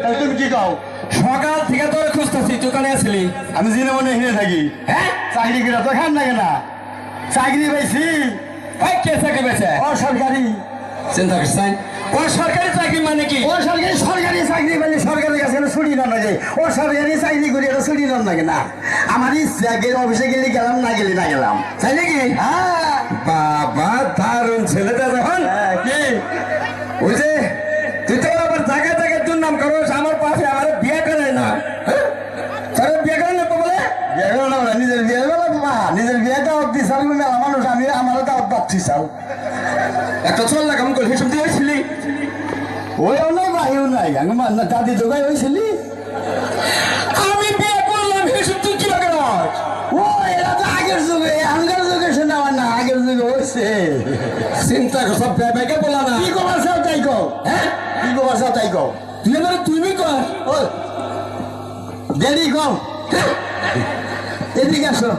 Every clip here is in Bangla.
এই তুমি কি কও? সকাল থেকে তোর খুঁজতেছি, তুই কানে আসলি? আমি জিনে মনে হিনে থাকি। হ্যাঁ, চাকরি করে তো খান লাগে না। চাকরি পাইছি ওই কে চাকরি পেয়েছে? অসরকারি। চিন্তা করছেন ও সরকারি চাকরি মানে কি? ও সরকারি সরকারি চাকরি পাইলে সরকারের কাছে ছুটি না লাগে। ও সরকারি চাকরি করি এটা ছুটি না লাগে না। আমার ইচ্ছা অফিসে গেলে গেলাম, না গেলে না গেলাম। তাই নাকি? হ্যাঁ। বাবা দারুণ ছেলেটা যখন কি ওই যে তুই তো আবার জায়গায় জায়গায় দুর্নাম করস, আমার পাশে আমার বিয়ে করে না। তোর বিয়ে করে না বলে বিয়ে করো না? নিজের বিয়ে বেলা বাবা, নিজের বিয়ে দাওয়াত দিছাল মেলা মানুষ, আমি আমারও দাওয়াত পাচ্ছি চাল। একটা চল না কেমন করে হিসেব দিয়েছিলি? ওইও নাই ভাইও নাই, আমি দাদি জোগাই হয়েছিলি। আমি বিয়ে করলাম হিসেব তুই কি লাগে? ও এরা তো আগের যুগে, আগের যুগে শোনা আমার না, আগের যুগে হয়েছে। চিন্তা কর, সব ব্যাপারকে বলা না। কি কবার চাও তাই কও। হ্যাঁ, কি কবার চাও তাই কও। তুই এবার তুমি কর। ও দেরি কম। এদিকে আসো,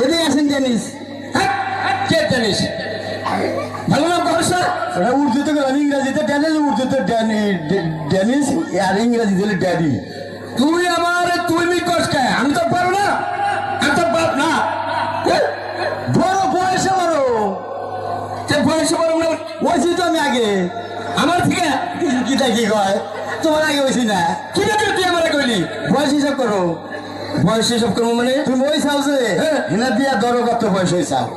এদিকে আসেন ডেনিস। হ্যাঁ, কে জানিস? ভালো নাম করছ না? ওটা উর্দুতে গেলাম, ইংরেজিতে ড্যানিস, উর্দুতে ডেনিস, আর ইংরেজি দিলে ড্যাডি। তুই আমার তুমি কষ্ট খায়, আমি তো পারো না, আমি তো বাপ না। বড় বয়সে বড়, সে বয়সে বড় না ওইছি তো আমি আগে। আমার থেকে। কিটা কি কয়, তোমার আগে হয়েছি না। কি রে তুই আমার কইলি? বয়স হিসাব করো। বয়স হিসাব করবো মানে? তুমি ওই চাও যে হিনা দিয়া ধরো কত বয়স হয়েছাও।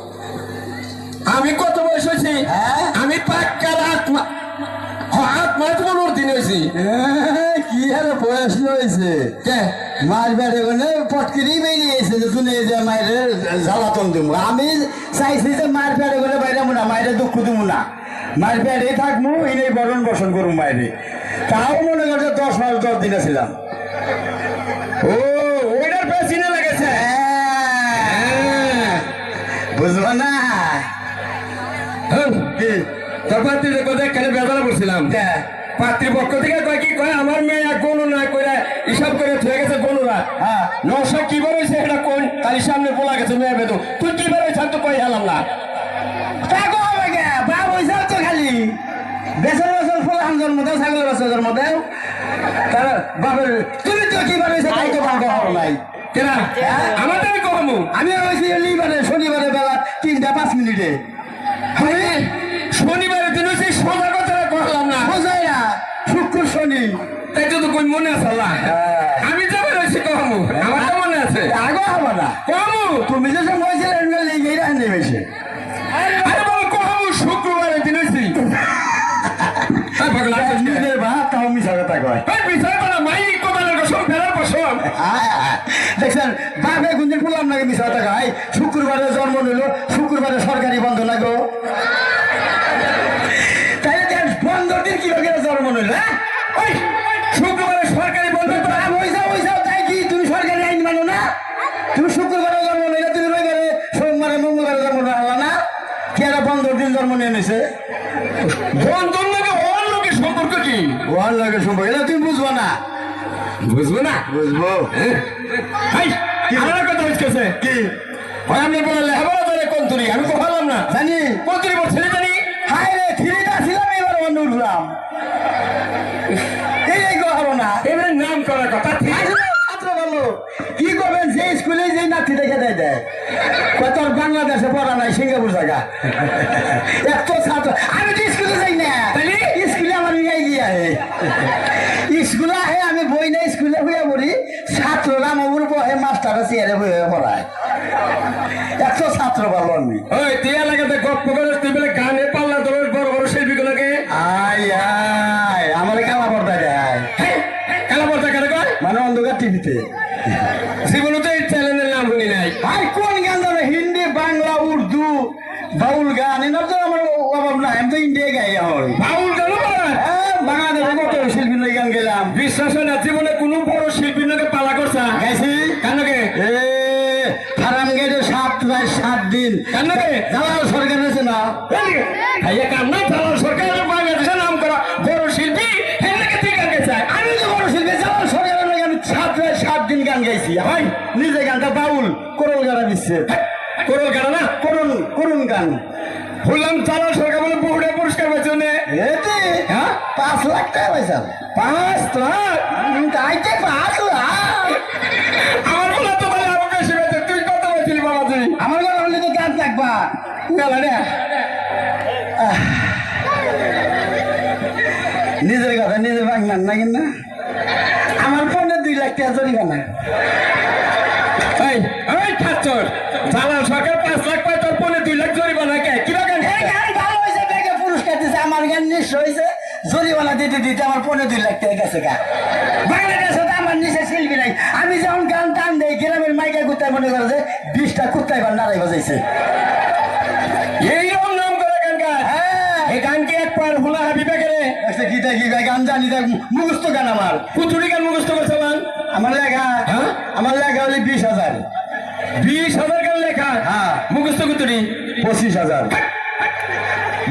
আমি কত বয়স হয়েছি? হ্যাঁ? আমি পাক্কার আত্মা তো 15 দিন হয়েছি। কি আর বয়স হয়েছে? কে মার বেড়ে মানে পটকিরি বেরিয়েছে যে তুমি এই যে মায়ের জ্বালাতন দিব। আমি চাইছি যে মার বেড়ে করে বাইরে না, মায়ের দুঃখ দিব না, মায়ের বেড়ে থাকবো, এই বরণ বসন করুন মায়েরে। তাও মনে করছে 10 মাস 10 দিনে ছিলাম। ও ওইটার পেছনে লেগেছে। বুঝবো না কি? তোর পাত্রী কথা এখানে বেদনা করছিলাম। পাত্রীর পক্ষ থেকে কয় কি কয়, আমার মেয়ে এক গণনা করে হিসাব করে থয়ে গেছে গণনা। হ্যাঁ। নশা কি বেরোইছে এটা কোন তালি সামনে বলা গেছে মেয়ে বেদু, তুই কি বেরোইছ তো কই হেলাম না। টাকা হবে কে? বাপ হয়েছে তো খালি বেসর বছর ফল আম জন্ম দেও, ছাগলের বছর জন্ম দেও। তারা বাপের তুমি তো কি বানাইছো তাই তো বাবা হলো নাই। কেনা আমার তো আমি কমু। আমি হয়েছি লিবারে শনিবারে বেলা 3টা 5 মিনিটে। আমি শনিবারের দিন হচ্ছে সোজা কথা করলাম না, বোঝাই না, শুক্র শনি। তাই তো কই মনে আছে আল্লাহ। আমি যাবে রয়েছি কমু, আমার তো মনে আছে। আগে হবে না, কমু তুমি যে সময় ছিলে লেগেই রাখতে বেশি। আরে বাবা কমু, শুক্রবারের দিন হয়েছি। নিজের ভাত তাও মিশা কথা কয়। দেখছেন বাপে কোনদিন বললাম নাকি মিশা কথা কয়? শুক্রবারে জন্ম নিল, শুক্রবারে সরকারি বন্ধ লাগো। তাই বন্ধ দিন কি লোকের জন্ম নিল? শুক্রবারে সরকারি বন্ধ। তাই কি তুমি সরকারি আইন মানো না? তুমি শুক্রবারে জন্ম নিলে, তুমি রবিবারে সোমবারে মঙ্গলবারে জন্ম নিলা না? কি একটা বন্ধ দিন জন্ম নিয়ে নিছে? বন্ধন নাকি ওর লোকের সম্পর্ক কি? ওয়ার লাগে সম্পর্ক এটা তুমি বুঝবো না। বুঝবো না? বুঝবো আমার কথা হচ্ছে কি? ভাই আপনি বলে লেখাপড়া করে কোন তুলি? আমি কোথালাম না জানি কোন তুলি বলছি জানি। হাই রে থ্রিটা ছিলাম, এবার বন্ধ উঠলাম। এই গো হলো না, এবারে নাম করার কথা ঠিক। ছাত্র বলো কি করবেন? যে স্কুলে যে নাতি দেখে দেয় কত বাংলাদেশে পড়া নাই, সিঙ্গাপুর জায়গা এত ছাত্র। আমি তো স্কুলে যাই না, স্কুলে আমার ইয়ে গিয়ে আহে, স্কুলে আহে, আমি বই না স্কুলে হইয়া পড়ি, ছাত্ররা আমার বহে, মাস্টাররা চেয়ারে হয়ে পড়ায়। এত ছাত্র ভালো আমি। ওই তুই এলাকাতে গপ্প করে তুই বলে গানে পাল্লা তোর বড় বড় শিল্পীগুলোকে আয় আয় আমার কালা পর্দা দেয়, খেলা পড়তে কেন কয়? মানে অন্ধকার টিভিতে। জীবনে তো এই চ্যানেলের নাম শুনি নাই। ভাই কোন গান জানো? হিন্দি, বাংলা, উর্দু, বাউল গান, এনার তো আমার অভাব নাই, আমি তো ইন্ডিয়া গাই। আমার বাউল গান বাংলাদেশে কত শিল্পী লই গান গেলাম। বিশ্বাস হয় না জীবনে কোনো বড় শিল্পীর নাকি পালা করছা? গাইছি কেনকে? ফারাম গেছে 7 দিন। কেনকে? জালাল সরকার রয়েছে না, ভাইয়া কাম না জালাল সরকারের বাংলাদেশে নাম করা বড় শিল্পী, হেনাকে তুই গান গেছে? আমি তো বড় শিল্পী, জালাল সরকারের লগে আমি 7 দিন গান গাইছি। ভাই নিজে গানটা বাউল করল গানা দিচ্ছে, করল গান না করুন গান। বললাম জালাল সরকার বলে বহুটা পুরস্কার পেয়েছে। এতে হ্যাঁ 5 লাখ টাকা পাইছাল 5 লাখ তাইতে 5 লাখ আমার বলা তো তাহলে আরো বেশি হয়েছে তুই কত বলছিলি বাবাজি আমার ঘরে হলে তো গাছ লাগবা মেলা রে নিজের কথা নিজে ভাঙলেন না কিনা আমার ফোনে 2 লাখ টাকা জরিমানা এই এই খাচ্চর জালাল সরকার 5 লাখ পায় তোর পনে 2 লাখ জরিমানা কে কি বাগান এই গান ভালো হয়েছে দেখে পুরস্কার দিছে আমার গান নিঃস্ব হয়েছে জরিমানা দিতে দিতে আমার 2 লাখ টাকা গেছে গা বাংলাদেশে তো আমার নিচে শিল্পী নাই আমি যখন গান টান দেই গ্রামের মাইকা কুত্তায় মনে করে যে 20টা কুত্তায় বার নাড়াই বাজাইছে এইরকম নাম করে গান গায় হ্যাঁ এই গান কি এক পার হুলা হাবিবে করে আচ্ছা গীতা কি গায় গান জানি দেখ মুখস্থ গান আমার কুতুরি গান মুখস্থ করছে মান আমার লেখা হ্যাঁ? আমার লেখা হলে 20,000 20,000 গান লেখা হ্যাঁ। মুখস্থ কুতুরি 25,000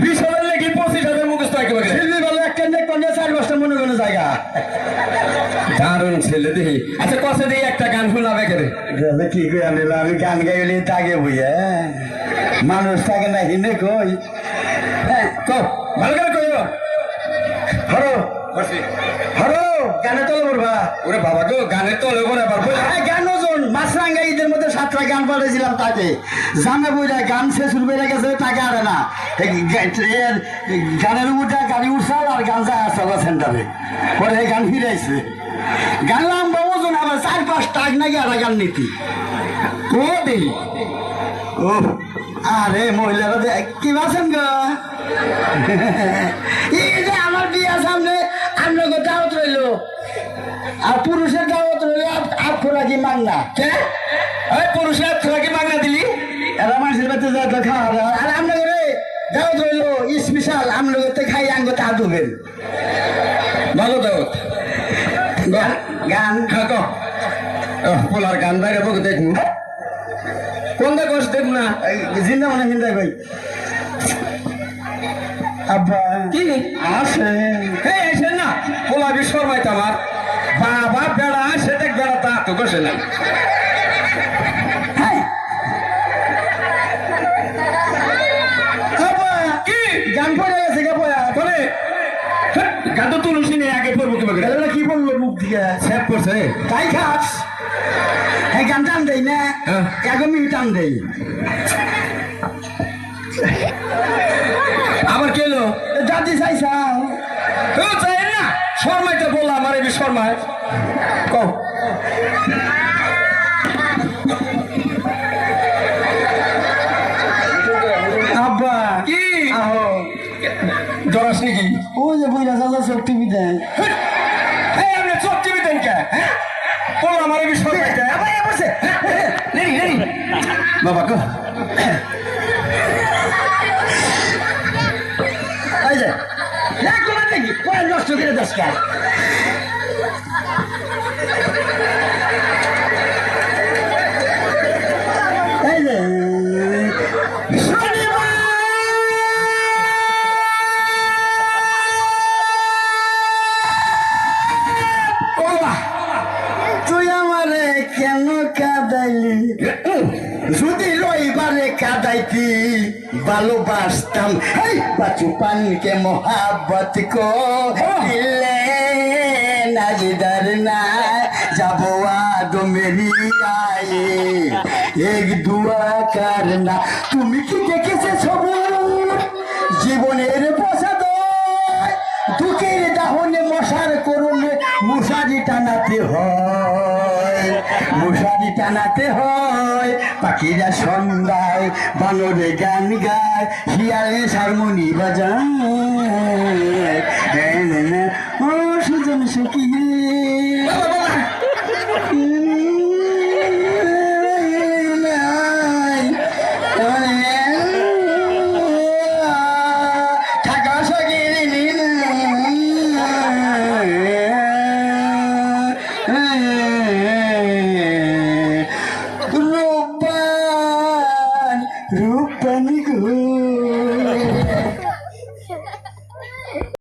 20,000 লেখি 25,000 মুখস্থ একেবারে শিল্পী বলে একটা নেক পঞ্চাশ 4-5টা মনে কোনো জায়গা দারুণ ছেলে দেখি আচ্ছা কষে দিয়ে একটা গান শোনাবে করে কি করে আনিল আমি গান গাইলে তাকে বুঝে মানুষ থাকে না হিনে কই হ্যাঁ কো ভালো করে কইও হরো বসি হরো গানে তলে পড়বা ওরে বাবা গো গানের তলে করে পারবো গান ওজন মাছরাঙ্গা ঈদের মধ্যে 7টা গান পাঠিয়েছিলাম তাকে জামে বইরা গান শেষ বেড়ে গেছে টাকা আরে না গানের উপরটা গাড়ি উঠছাল আর গান যায় আসল সেন্টারে পরে এই গান ফিরাইছে গান লম্বা ওজন আবার 4-5 টাক নাকি আর গান নীতি কো দেই ও আরে মহিলারা কি আছেন গো এই যে আমার বিয়া সামনে আপনাকে দাওয়াত রইলো আর পুরুষের দাওয়াত রইলো আপনারা কি মাংনা কে এই পুরুষরা তোরা কি মাগনা দিলি এরা মানুষের বাচ্চা যা তো খাওয়া দাওয়া আর আপনাকে দাওয়াত রইলো স্পেশাল আপনাকে খাই আঙ্গ তা দেবেন ভালো দাও গান হ্যাঁ কো পোলার গান বাইরে বকে দেখুন কোনটা কষ্ট দেখ না জিন্দা মানে হিন্দা ভাই আব্বা কি আসে এই এসে না পোলা বিশ্বর মাইতে আমার বাবা বেড়া সেটা বেড়া তা তো বসে না আব্বা কি গান পড়ে গেছে কে পয়া বলে গান তো তুলসী নেই আগে পড়বো কি বলে এটা কি বললো মুখ দিয়ে সেভ করছে তাই খাস এই গান টান দেই না হ্যাঁ। 1 মিনিট টান দেই আবার কেলো জাতি চাইছাও ও চাই না শর্মাইতে বললাম আমার এই শর্মায় কও আব্বা কি আহো জরাস নাকি ওই যে বইরা চাচা সব টিভি দেয় এই আপনি চোখ টিভি দেন কে বললাম আমার এই শর্মাইতে বসে নেরি নেরি বাবা কো এই যে এক কোন নাকি পয় নষ্ট করে দশ কা এই যে তুই আমারে কেন কাঁদাইলি যদি রইবারে কাঁদাইতি ভালোবাসতাম এই বাচু পানকে মোহাব্বত কো দিলে নাজিদার না যাবো আদ মেরি আয়ে এক দুয়া করনা তুমি কি দেখেছে সবুজ জীবনের প্রসাদ দুঃখের দাহনে মশার করুণে মশারি টানাতে হয় মশারি টানাতে হয় পাখিরা সন্ধ্যায় বানরে গান গায় শিয়ালে হারমোনি বাজায় ও সুজন সুখী